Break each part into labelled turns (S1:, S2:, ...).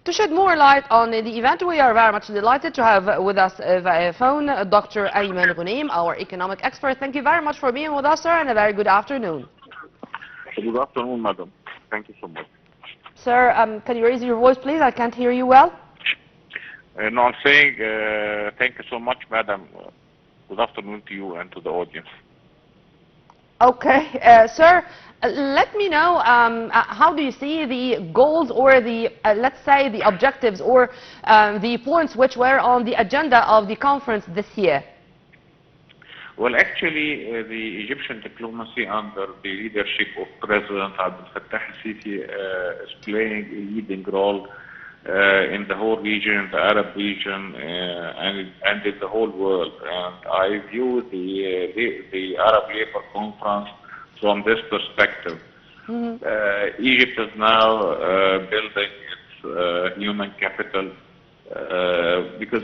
S1: To shed more light on the event, we are very much delighted to have with us via phone Dr. Ayman Ghoneim, our economic expert. Thank you very much for being with us, sir, and a very good afternoon.
S2: Good afternoon, madam. Thank you so much.
S1: Sir, can you raise your voice, please? I can't hear you well.
S2: No, I'm saying thank you so much, madam. Good afternoon to you and to the audience.
S1: Okay, sir, let me know how do you see the goals or the, let's say, the objectives or the points which were on the agenda of the conference this year?
S2: Well, actually, the Egyptian diplomacy under the leadership of President Abdel Fattah al-Sisi is playing a leading role in the whole region, the Arab region, and in the whole world. And I view the Arab Labour Conference from this perspective. Egypt is now building its human capital because,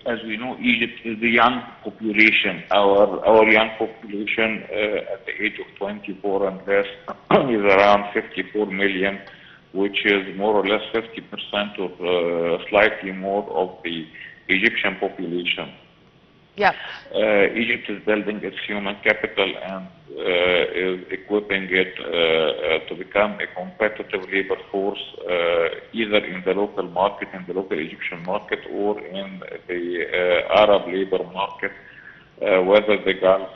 S2: as we know, Egypt is a young population. Our young population at the age of 24 and less is around 54 million, which is more or less 50% or slightly more of the Egyptian population.
S1: Yeah.
S2: Egypt is building its human capital and is equipping it to become a competitive labor force, either in the local market, in the local Egyptian market, or in the Arab labor market, whether the Gulf,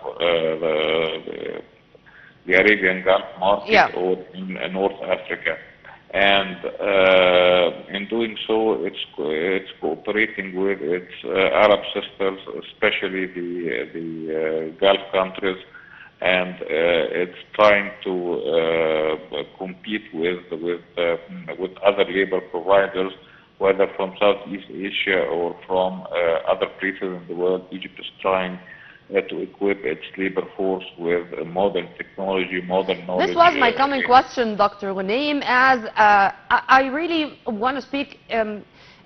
S2: the Arabian Gulf market, yeah, or in North Africa. And in doing so, it's cooperating with its Arab sisters, especially the Gulf countries, and it's trying to compete with other labor providers, whether from Southeast Asia or from other places in the world. Egypt is trying to equip its labor force with modern technology, modern knowledge.
S1: This was my coming question, Dr. Ghoneim, as I really want to speak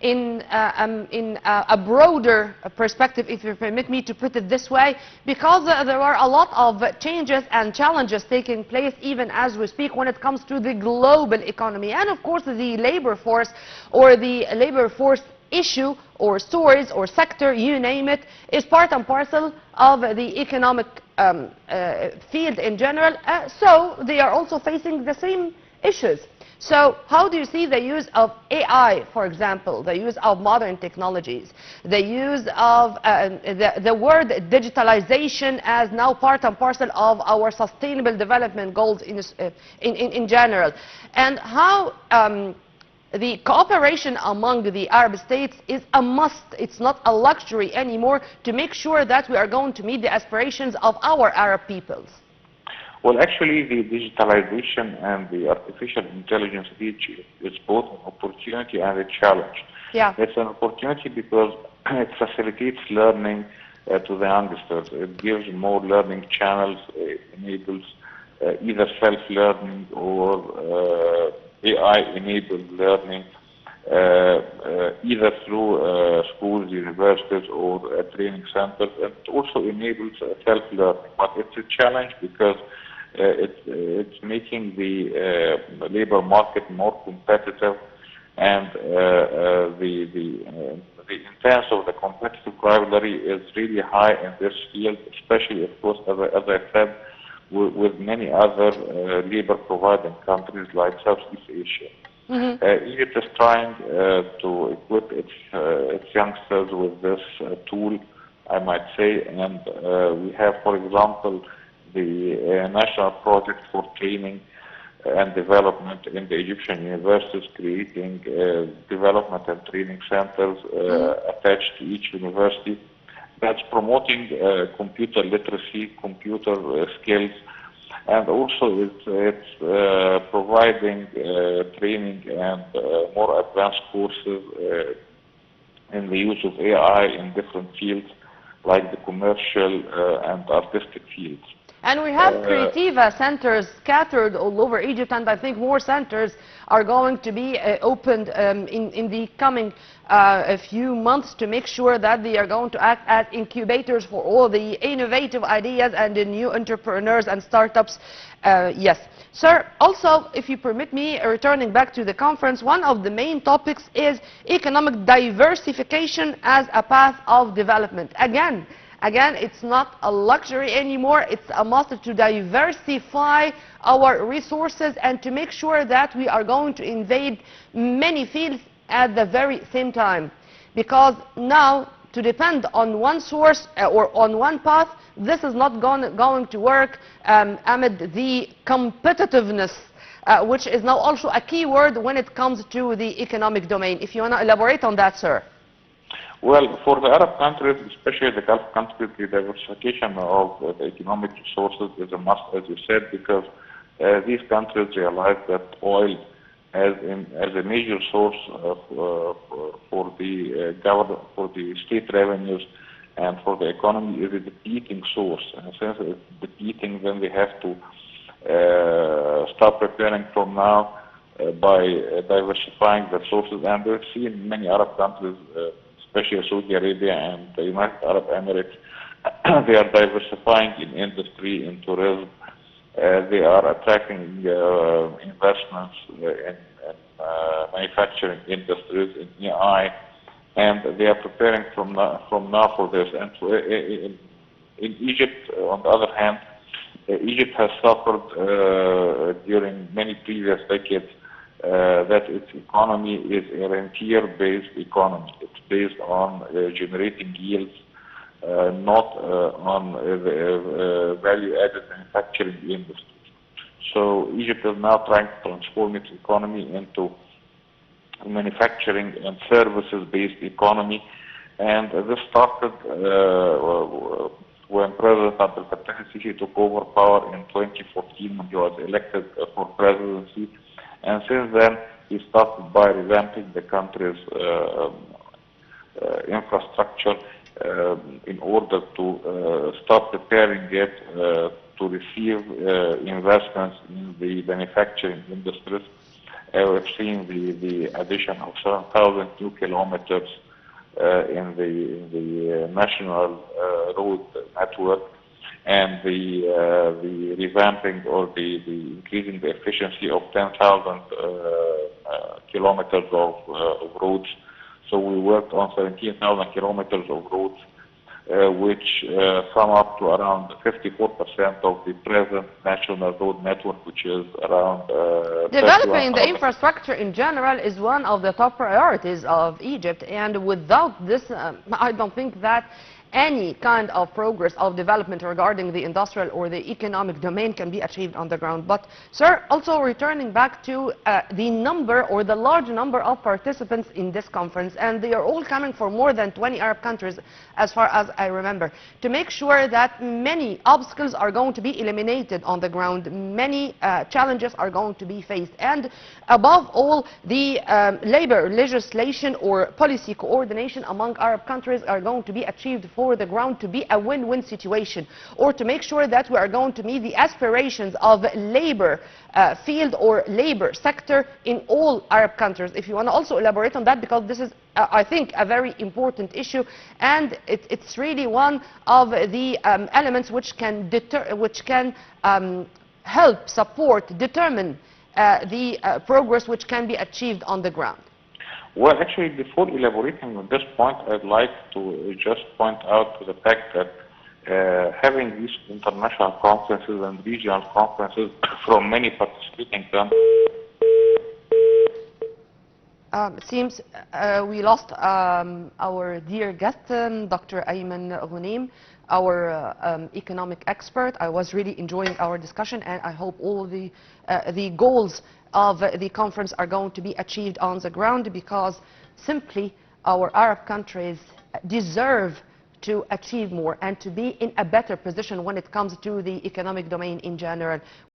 S1: in a broader perspective, if you permit me to put it this way, because there are a lot of changes and challenges taking place even as we speak when it comes to the global economy. And of course, the labor force or the labor force issue or stories or sector, you name it, is part and parcel of the economic field in general. So they are also facing the same issues. So how do you see the use of AI, for example, the use of modern technologies, the use of the word digitalization as now part and parcel of our sustainable development goals in general, and how the cooperation among the Arab states is a must. It's not a luxury anymore to make sure that we are going to meet the aspirations of our Arab peoples.
S2: Well, actually, the digitalization and the artificial intelligence reach is both an opportunity and a challenge.
S1: Yeah.
S2: It's an opportunity because it facilitates learning to the youngsters. It gives more learning channels. It enables either self-learning or AI-enabled learning, either through schools, universities, or training centers. It also enables self-learning, but it's a challenge because it's making the labor market more competitive, and the intense of the competitive rivalry is really high in this field, especially, of course, as I said, with many other labor providing countries like Southeast Asia. Egypt is trying to equip its youngsters with this tool, I might say, and we have, for example, the National Project for Training and Development in the Egyptian universities, creating development and training centers attached to each university. That's promoting computer literacy, computer skills, and also it's providing training and more advanced courses in the use of AI in different fields, like the commercial and artistic fields.
S1: And we have Creativa centers scattered all over Egypt, and I think more centers are going to be opened in the coming a few months to make sure that they are going to act as incubators for all the innovative ideas and the new entrepreneurs and startups. Yes. Sir, also, if you permit me, returning back to the conference, one of the main topics is economic diversification as a path of development. Again, it's not a luxury anymore, it's a must to diversify our resources and to make sure that we are going to invade many fields at the very same time. Because now, to depend on one source or on one path, this is not going to work amid the competitiveness, which is now also a key word when it comes to the economic domain. If you want to elaborate on that, sir.
S2: Well, for the Arab countries, especially the Gulf countries, the diversification of the economic resources is a must, as you said, because these countries realize that oil as a major source for the government, for the state revenues, and for the economy is a depleting source. And since it's depleting, then they have to start preparing from now by diversifying the sources. And we've seen many Arab countries, especially Saudi Arabia and the United Arab Emirates, they are diversifying in industry, in tourism. They are attracting investments in manufacturing industries, in AI, and they are preparing from now for this. And in Egypt, on the other hand, Egypt has suffered during many previous decades that its economy is a rentier-based economy. It's based on generating yields, not on value-added manufacturing industries. So Egypt is now trying to transform its economy into a manufacturing and services-based economy, and this started when President Abdel Fattah al-Sisi took over power in 2014 when he was elected for presidency. And since then, he started by revamping the country's infrastructure in order to start preparing it to receive investments in the manufacturing industries. We've seen the addition of 7,000 new kilometers in the national road network, and the revamping or the increasing the efficiency of 10,000 kilometers of roads. So we worked on 17,000 kilometers of roads, which sum up to around 54% of the present national road network, which is around
S1: developing the infrastructure in general is one of the top priorities of Egypt, and without this, I don't think that any kind of progress of development regarding the industrial or the economic domain can be achieved on the ground. But, sir, also returning back to the number or the large number of participants in this conference, and they are all coming from more than 20 Arab countries, as far as I remember, to make sure that many obstacles are going to be eliminated on the ground, many challenges are going to be faced, and above all, the labor legislation or policy coordination among Arab countries are going to be achieved for the ground to be a win-win situation, or to make sure that we are going to meet the aspirations of labor field or labor sector in all Arab countries. If you want to also elaborate on that, because this is I think a very important issue, and it's really one of the elements which can help, support, determine the progress which can be achieved on the ground.
S2: Well, actually, before elaborating on this point, I'd like to just point out to the fact that having these international conferences and regional conferences from many participating countries.
S1: It seems we lost our dear guest, Dr. Ayman Ghoneim, our economic expert. I was really enjoying our discussion, and I hope all the goals of the conference are going to be achieved on the ground, because simply our Arab countries deserve to achieve more and to be in a better position when it comes to the economic domain in general.